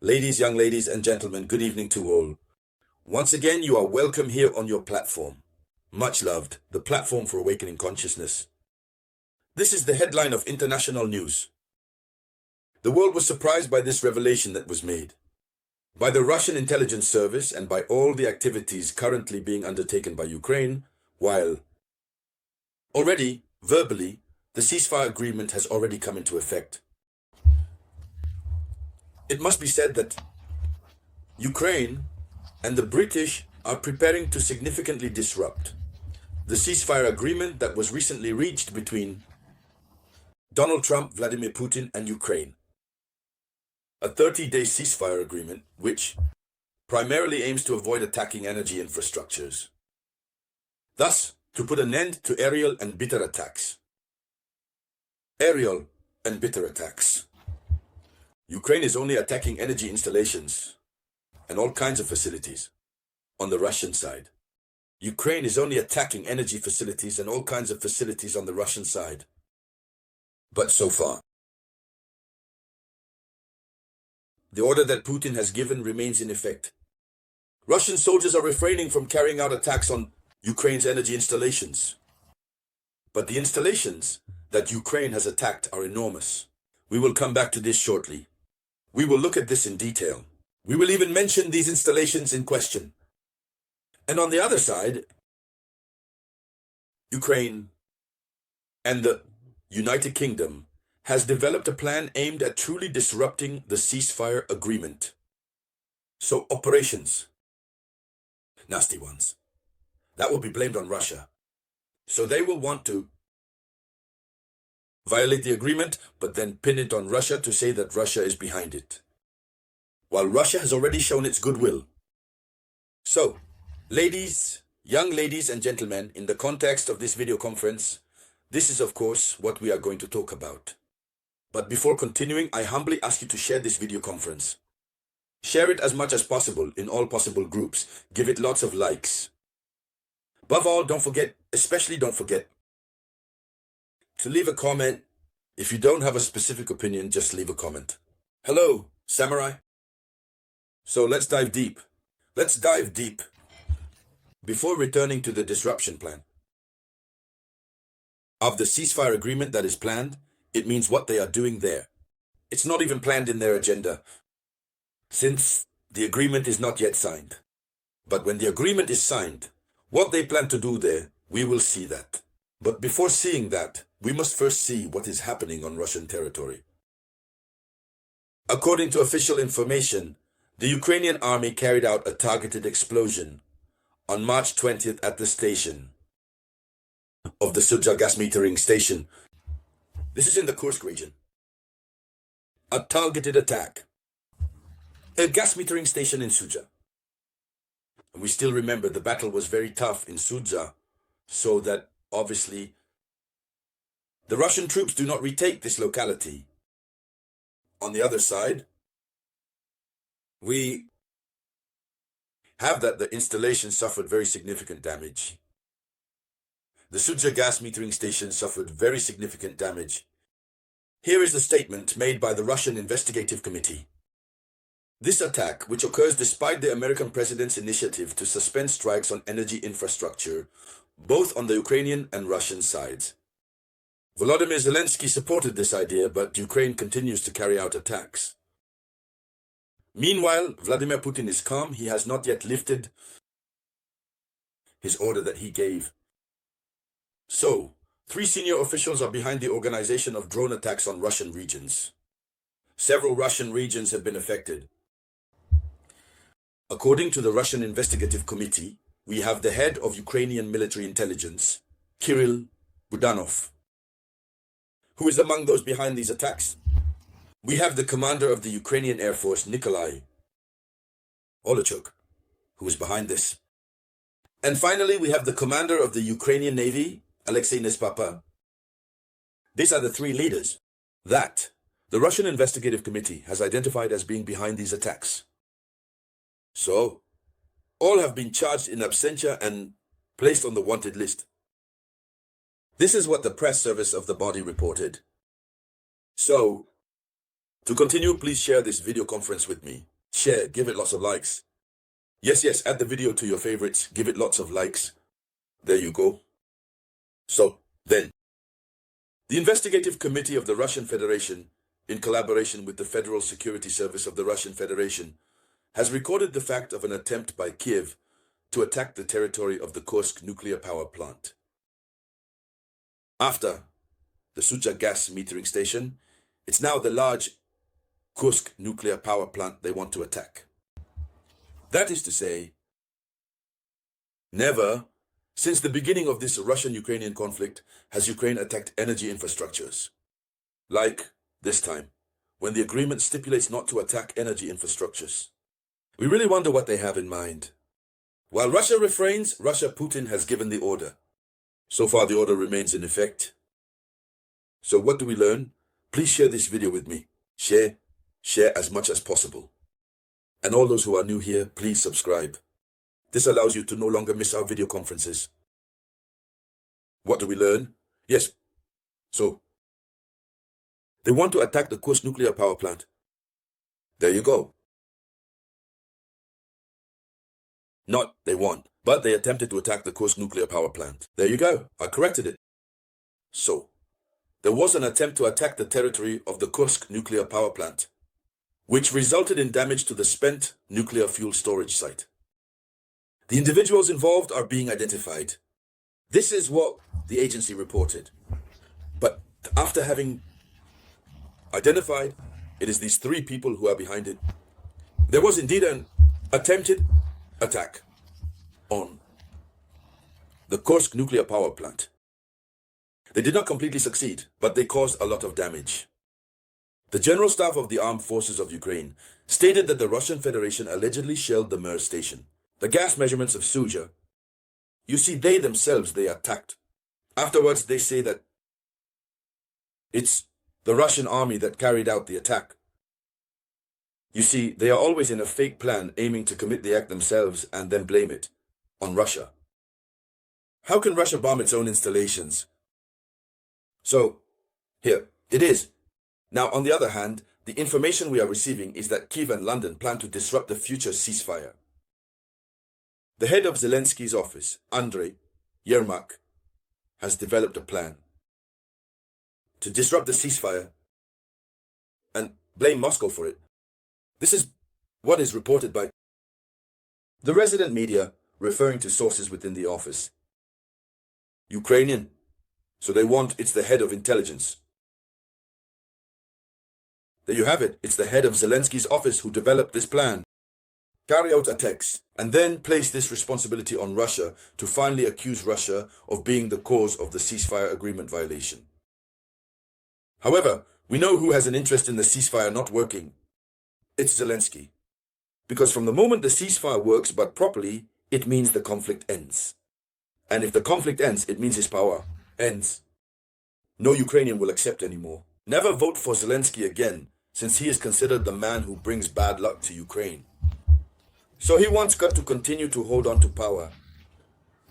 Young ladies and gentlemen, good evening to all. Once again, you are welcome here on your platform. Much loved, the platform for awakening consciousness. This is the headline of international news. The world was surprised by this revelation that was made by the Russian intelligence service and by all the activities currently being undertaken by Ukraine, while already, verbally, the ceasefire agreement has already come into effect. It must be said that Ukraine and the British are preparing to significantly disrupt the ceasefire agreement that was recently reached between Donald Trump, Vladimir Putin, and Ukraine. A 30-day ceasefire agreement which primarily aims to avoid attacking energy infrastructures. Thus, to put an end to aerial and bitter attacks. Aerial and bitter attacks. Ukraine is only attacking energy installations and all kinds of facilities on the Russian side. Ukraine is only attacking energy facilities and all kinds of facilities on the Russian side. But so far, the order that Putin has given remains in effect. Russian soldiers are refraining from carrying out attacks on Ukraine's energy installations. But the installations that Ukraine has attacked are enormous. We will come back to this shortly. We will look at this in detail. We will even mention these installations in question. And on the other side, Ukraine and the United Kingdom has developed a plan aimed at truly disrupting the ceasefire agreement. So operations, nasty ones, that will be blamed on Russia. So they will want to violate the agreement, but then pin it on Russia to say that Russia is behind it, while Russia has already shown its goodwill. So, young ladies and gentlemen, in the context of this video conference, this is of course what we are going to talk about. But before continuing, I humbly ask you to share this video conference. Share it as much as possible in all possible groups. Give it lots of likes. Above all, especially don't forget to leave a comment. If you don't have a specific opinion, just leave a comment. Hello, Samurai. So let's dive deep. Before returning to the disruption plan of the ceasefire agreement that is planned, it means what they are doing there. It's not even planned in their agenda, since the agreement is not yet signed. But when the agreement is signed, what they plan to do there, we will see that. But before seeing that, we must first see what is happening on Russian territory. According to official information, the Ukrainian army carried out a targeted explosion on March 20th at the station of the Sudzha gas metering station. This is in the Kursk region. A targeted attack. A gas metering station in Sudzha. And we still remember the battle was very tough in Sudzha, so that obviously the Russian troops do not retake this locality. On the other side, we have that the installation suffered very significant damage. The Sudzha gas metering station suffered very significant damage. Here is the statement made by the Russian Investigative Committee. This attack, which occurs despite the American president's initiative to suspend strikes on energy infrastructure, both on the Ukrainian and Russian sides. Volodymyr Zelensky supported this idea, but Ukraine continues to carry out attacks. Meanwhile, Vladimir Putin is calm. He has not yet lifted his order that he gave. So, 3 senior officials are behind the organization of drone attacks on Russian regions. Several Russian regions have been affected. According to the Russian Investigative Committee, we have the head of Ukrainian military intelligence, Kirill Budanov, who is among those behind these attacks. We have the commander of the Ukrainian Air Force, Nikolai Olechuk, who is behind this. And finally, we have the commander of the Ukrainian Navy, Alexei Nespapa. These are the 3 leaders that the Russian Investigative Committee has identified as being behind these attacks. So, all have been charged in absentia and placed on the wanted list. This is what the press service of the body reported. So, to continue, please share this video conference with me. share, give it lots of likes. Yes, add the video to your favorites, give it lots of likes. There you go. So, then, the Investigative Committee of the Russian Federation, in collaboration with the Federal Security Service of the Russian Federation, has recorded the fact of an attempt by Kiev to attack the territory of the Kursk nuclear power plant. After the Sucha gas metering station, it's now the large Kursk nuclear power plant they want to attack. That is to say, never, since the beginning of this Russian-Ukrainian conflict, has Ukraine attacked energy infrastructures. Like this time, when the agreement stipulates not to attack energy infrastructures. We really wonder what they have in mind. While Russia refrains, Putin has given the order. So far, the order remains in effect. So what do we learn? Please share this video with me. Share as much as possible. And all those who are new here, please subscribe. This allows you to no longer miss our video conferences. What do we learn? Yes. So, they want to attack the Kursk nuclear power plant. There you go. Not they want, but they attempted to attack the Kursk nuclear power plant. There you go. I corrected it. So, there was an attempt to attack the territory of the Kursk nuclear power plant, which resulted in damage to the spent nuclear fuel storage site. The individuals involved are being identified. This is what the agency reported. But after having identified, it is these three people who are behind it. There was indeed an attempted attack on the Kursk nuclear power plant. They did not completely succeed, but they caused a lot of damage. The General Staff of the Armed Forces of Ukraine stated that the Russian Federation allegedly shelled the Mir station. The gas measurements of Suja, you see, they themselves, they attacked. Afterwards, they say that it's the Russian army that carried out the attack. You see, they are always in a fake plan aiming to commit the act themselves and then blame it on Russia. How can Russia bomb its own installations? So, here, it is. Now, on the other hand, the information we are receiving is that Kiev and London plan to disrupt the future ceasefire. The head of Zelensky's office, Andrei Yermak, has developed a plan to disrupt the ceasefire and blame Moscow for it. This is what is reported by the resident media, referring to sources within the office. Ukrainian, so they want it's the head of intelligence. There you have it. It's the head of Zelensky's office who developed this plan. Carry out attacks, and then place this responsibility on Russia to finally accuse Russia of being the cause of the ceasefire agreement violation. However, we know who has an interest in the ceasefire not working. It's Zelensky. Because from the moment the ceasefire works but properly, it means the conflict ends. And if the conflict ends, it means his power ends. No Ukrainian will accept anymore. Never vote for Zelensky again, since he is considered the man who brings bad luck to Ukraine. So he wants God to continue to hold on to power.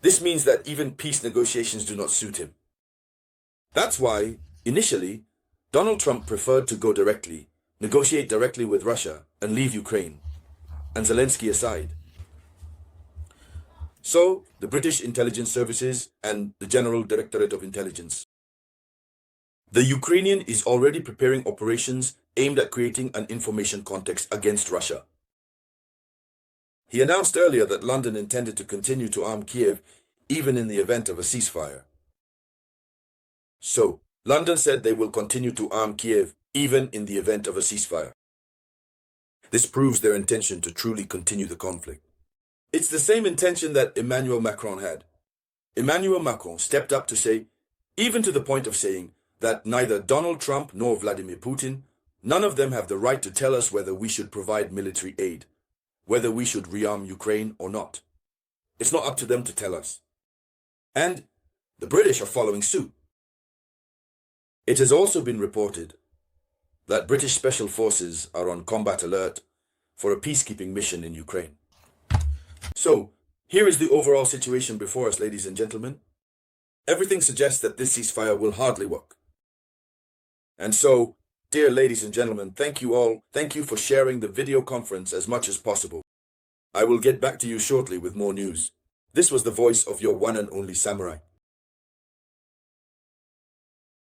This means that even peace negotiations do not suit him. That's why, initially, Donald Trump preferred to go directly, negotiate directly with Russia, and leave Ukraine, and Zelensky aside. So, the British intelligence services and the General Directorate of Intelligence. The Ukrainian is already preparing operations aimed at creating an information context against Russia. He announced earlier that London intended to continue to arm Kiev even in the event of a ceasefire. So, London said they will continue to arm Kiev even in the event of a ceasefire. This proves their intention to truly continue the conflict. It's the same intention that Emmanuel Macron had. Emmanuel Macron stepped up to say, even to the point of saying, that neither Donald Trump nor Vladimir Putin, none of them have the right to tell us whether we should provide military aid, whether we should rearm Ukraine or not. It's not up to them to tell us. And the British are following suit. It has also been reported that British special forces are on combat alert for a peacekeeping mission in Ukraine. So, here is the overall situation before us, ladies and gentlemen. Everything suggests that this ceasefire will hardly work. And so, Dear ladies and gentlemen, thank you all. Thank you for sharing the video conference as much as possible. I will get back to you shortly with more news. This was the voice of your one and only samurai.